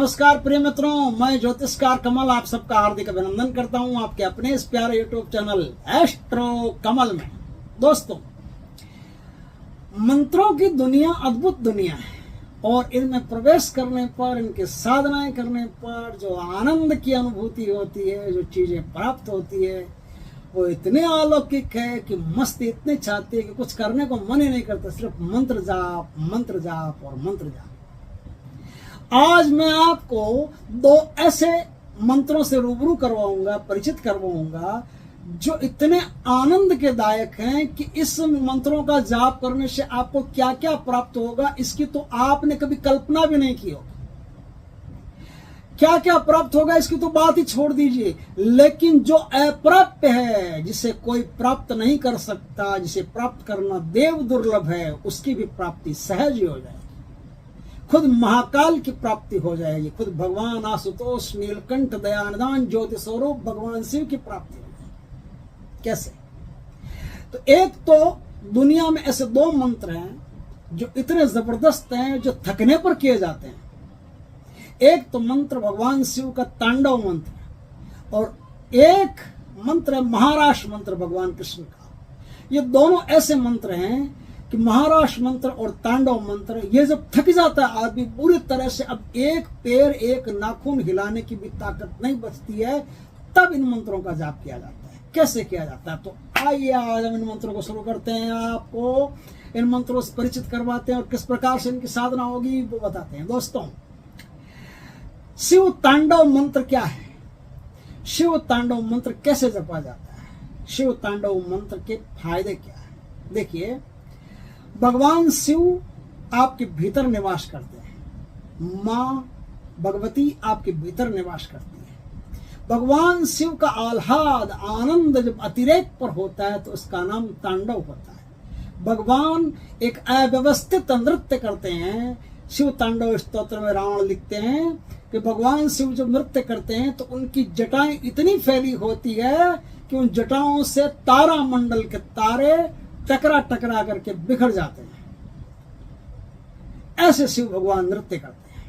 नमस्कार प्रिय मित्रों, मैं ज्योतिषकार कमल आप सबका हार्दिक अभिनंदन करता हूं आपके अपने इस प्यारे यूट्यूब चैनल एस्ट्रो कमल में। दोस्तों, मंत्रों की दुनिया अद्भुत दुनिया है और इनमें प्रवेश करने पर, इनकी साधनाएं करने पर जो आनंद की अनुभूति होती है, जो चीजें प्राप्त होती है, वो इतने अलौकिक है कि मस्ती इतनी छाती है कि कुछ करने को मन ही नहीं करता, सिर्फ मंत्र जाप और मंत्र जाप। आज मैं आपको दो ऐसे मंत्रों से रूबरू करवाऊंगा, परिचित करवाऊंगा, जो इतने आनंद के दायक हैं कि इस मंत्रों का जाप करने से आपको क्या क्या प्राप्त होगा, इसकी तो आपने कभी कल्पना भी नहीं की होगी। क्या क्या प्राप्त होगा इसकी तो बात ही छोड़ दीजिए, लेकिन जो अप्राप्य है, जिसे कोई प्राप्त नहीं कर सकता, जिसे प्राप्त करना देव दुर्लभ है, उसकी भी प्राप्ति सहज ही हो जाएगी। खुद महाकाल की प्राप्ति हो जाएगी, खुद भगवान आशुतोष नीलकंठ दयानिधान ज्योति स्वरूप भगवान शिव की प्राप्ति हो जाएगी। कैसे? तो एक तो दुनिया में ऐसे दो मंत्र हैं जो इतने जबरदस्त हैं, जो थकने पर किए जाते हैं। एक तो मंत्र भगवान शिव का तांडव मंत्र है और एक मंत्र है महाराष्ट्र मंत्र भगवान कृष्ण का। ये दोनों ऐसे मंत्र हैं कि महाराष्ट्र मंत्र और तांडव मंत्र, ये जब थक जाता है आदमी पूरी तरह से, अब एक पैर एक नाखून हिलाने की भी ताकत नहीं बचती है, तब इन मंत्रों का जाप किया जाता है। कैसे किया जाता है? तो आइए आज हम इन मंत्रों को शुरू करते हैं, आपको इन मंत्रों से परिचित करवाते हैं और किस प्रकार से इनकी साधना होगी वो बताते हैं। दोस्तों, शिव तांडव मंत्र क्या है? शिव तांडव मंत्र कैसे जपा जाता है? शिव तांडव मंत्र के फायदे क्या है? देखिए, भगवान शिव आपके भीतर निवास करते हैं, मां भगवती आपके भीतर निवास करती है। भगवान शिव का आह्लाद आनंद जब अतिरेक पर होता है तो उसका नाम तांडव होता है। भगवान एक अव्यवस्थित नृत्य करते हैं। शिव तांडव स्तोत्र में रावण लिखते हैं कि भगवान शिव जब नृत्य करते हैं तो उनकी जटाएं इतनी फैली होती है कि उन जटाओं से तारा मंडल के तारे टकरा टकरा करके बिखर जाते हैं। ऐसे शिव भगवान नृत्य करते हैं।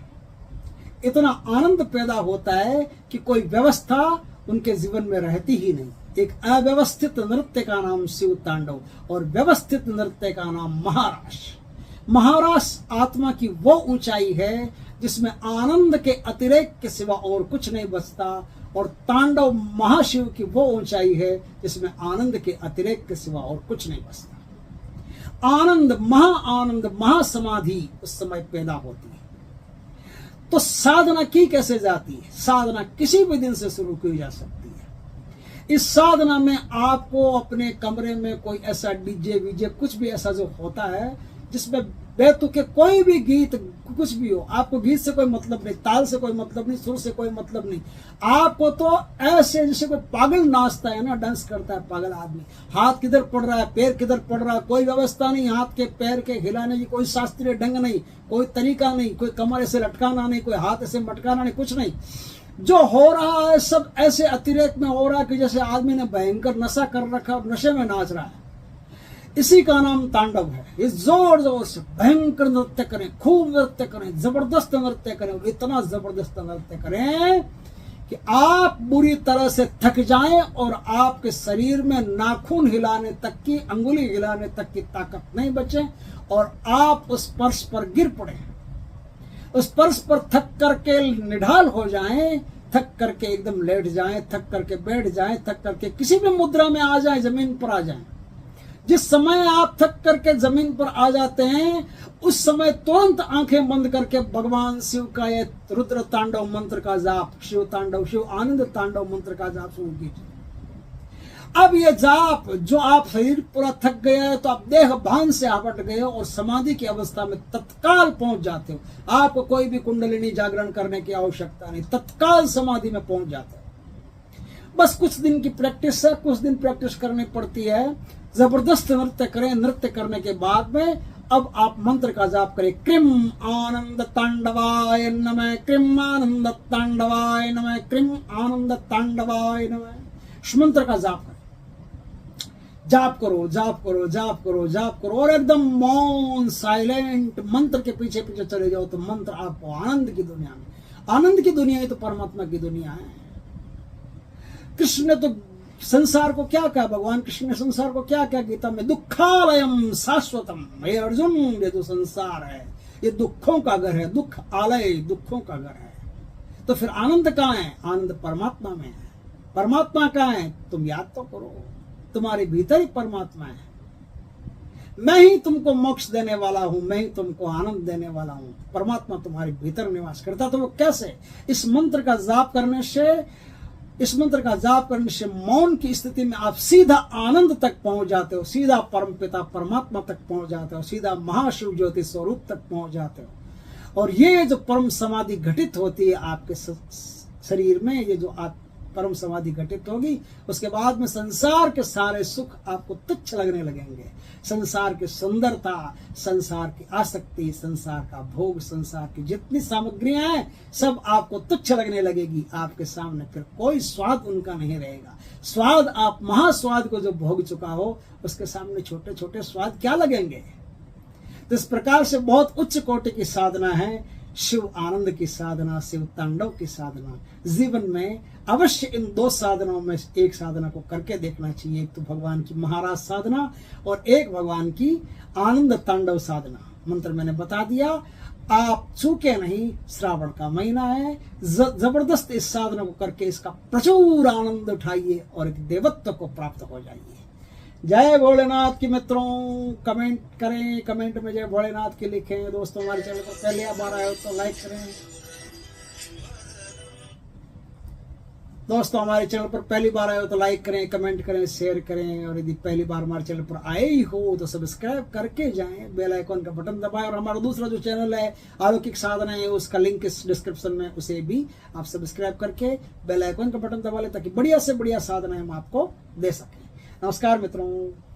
इतना आनंद पैदा होता है कि कोई व्यवस्था उनके जीवन में रहती ही नहीं। एक अव्यवस्थित नृत्य का नाम शिव तांडव और व्यवस्थित नृत्य का नाम महारास। महारास आत्मा की वो ऊंचाई है जिसमें आनंद के अतिरेक के सिवा और कुछ नहीं बचता, और तांडव महाशिव की वो ऊंचाई है जिसमें आनंद के अतिरेक के सिवा और कुछ नहीं बचता। आनंद महासमाधि उस समय पैदा होती है। तो साधना की कैसे जाती है? साधना किसी भी दिन से शुरू की जा सकती है। इस साधना में आपको अपने कमरे में कोई ऐसा डीजे वीजे कुछ भी ऐसा जो होता है जिसमें बेतुके कोई भी गीत कुछ भी हो, आपको गीत से कोई मतलब नहीं, ताल से कोई मतलब नहीं, सुर से कोई मतलब नहीं। आपको तो ऐसे जैसे कोई पागल नाचता है ना, डांस करता है पागल आदमी, हाथ किधर पड़ रहा है, पैर किधर पड़ रहा है, कोई व्यवस्था नहीं, हाथ के पैर के हिलाने की कोई शास्त्रीय ढंग नहीं, कोई तरीका नहीं, कोई कमर ऐसे लटकाना नहीं, कोई हाथ ऐसे मटकाना नहीं, कुछ नहीं। जो हो रहा है सब ऐसे अतिरेक में हो रहा है कि जैसे आदमी ने भयंकर नशा कर रखा और नशे में नाच रहा है। इसी का नाम तांडव है। इस जोर जोर से भयंकर नृत्य करें, खूब नृत्य करें, जबरदस्त नृत्य करें, और इतना जबरदस्त नृत्य करें कि आप बुरी तरह से थक जाएं और आपके शरीर में नाखून हिलाने तक की, अंगुली हिलाने तक की ताकत नहीं बचे और आप उस स्पर्श पर गिर पड़े, उस स्पर्श पर थक करके निढाल हो जाएं, थक करके एकदम लेट जाएं, थक करके बैठ जाएं, थक करके किसी भी मुद्रा में आ जाएं, जमीन पर आ जाएं। जिस समय आप थक करके जमीन पर आ जाते हैं उस समय तुरंत आंखें बंद करके भगवान शिव का ये रुद्र तांडव मंत्र का जाप, शिव तांडव, शिव आनंद तांडव मंत्र का जाप शुरू कीजिए। अब ये जाप जो आप शरीर पूरा थक गया है तो आप देह भान से हट गए हो और समाधि की अवस्था में तत्काल पहुंच जाते हो। आपको कोई भी कुंडलिनी जागरण करने की आवश्यकता नहीं, तत्काल समाधि में पहुंच जाते हो। बस कुछ दिन की प्रैक्टिस है, कुछ दिन प्रैक्टिस करनी पड़ती है। जबरदस्त नृत्य करें। नृत्य करने के बाद में अब आप मंत्र का जाप करें। क्रीम आनंद तांडवाय नमः, क्रीम आनंद तांडवाय नमः, क्रीम आनंद तांडवाय नमः। इस मंत्र का जाप करें। जाप करो, जाप करो, जाप करो, जाप करो और एकदम मौन साइलेंट मंत्र के पीछे पीछे चले जाओ तो मंत्र आपको आनंद की दुनिया में, आनंद की दुनिया ही तो परमात्मा की दुनिया है। कृष्ण ने तो संसार को क्या कहा, भगवान कृष्ण ने संसार को क्या कहा गीता में, दुखालयम शाश्वतम। हे अर्जुन, ये जो संसार है ये दुखों का घर है, दुख आलय दुखों का घर है। तो फिर आनंद कहाँ है? आनंद परमात्मा में है। परमात्मा कहाँ है? तुम याद तो करो, तुम्हारे भीतर ही परमात्मा है। मैं ही तुमको मोक्ष देने वाला हूं, मैं ही तुमको आनंद देने वाला हूं। परमात्मा तुम्हारे भीतर निवास करता। तो वो कैसे? इस मंत्र का जाप करने से मौन की स्थिति में आप सीधा आनंद तक पहुंच जाते हो, सीधा परम पिता परमात्मा तक पहुंच जाते हो, सीधा महाशिव ज्योति स्वरूप तक पहुंच जाते हो। और ये जो परम समाधि घटित होती है आपके शरीर में, ये जो आप परम समाधि घटित होगी, उसके बाद में संसार के सारे सुख आपको तुच्छ लगने लगेंगे। संसार की सुंदरता, संसार की आसक्ति, संसार का भोग, संसार की जितनी सामग्रियां हैं सब आपको तुच्छ लगने लगेगी। आपके सामने फिर कोई स्वाद उनका नहीं रहेगा। स्वाद, आप महास्वाद को जो भोग चुका हो, उसके सामने छोटे छोटे स्वाद क्या लगेंगे। तो इस प्रकार से बहुत उच्च कोटि की साधना है शिव आनंद की साधना, शिव तांडव की साधना। जीवन में अवश्य इन दो साधनाओं में एक साधना को करके देखना चाहिए। एक तो भगवान की महाराज साधना और एक भगवान की आनंद तांडव साधना। मंत्र मैंने बता दिया, आप चूके नहीं। श्रावण का महीना है, जबरदस्त इस साधना को करके इसका प्रचुर आनंद उठाइए और एक देवत्व को प्राप्त हो जाइए। जय भोलेनाथ की मित्रों, कमेंट करें, कमेंट में जय भोलेनाथ की लिखें। दोस्तों, हमारे चैनल पर पहली बार आए हो तो लाइक करें। दोस्तों, हमारे चैनल पर पहली बार आए हो तो लाइक करें, कमेंट करें, शेयर करें। और यदि पहली बार हमारे चैनल पर आए ही हो तो सब्सक्राइब करके जाएं, बेल आइकॉन का बटन दबाएं। और हमारा दूसरा जो चैनल है अलौकिक साधना है, उसका लिंक इस डिस्क्रिप्शन में, उसे भी आप सब्सक्राइब करके बेल आइकॉन का बटन दबा लें ताकि बढ़िया से बढ़िया साधना हम आपको दे सकें। नमस्कार मित्रों।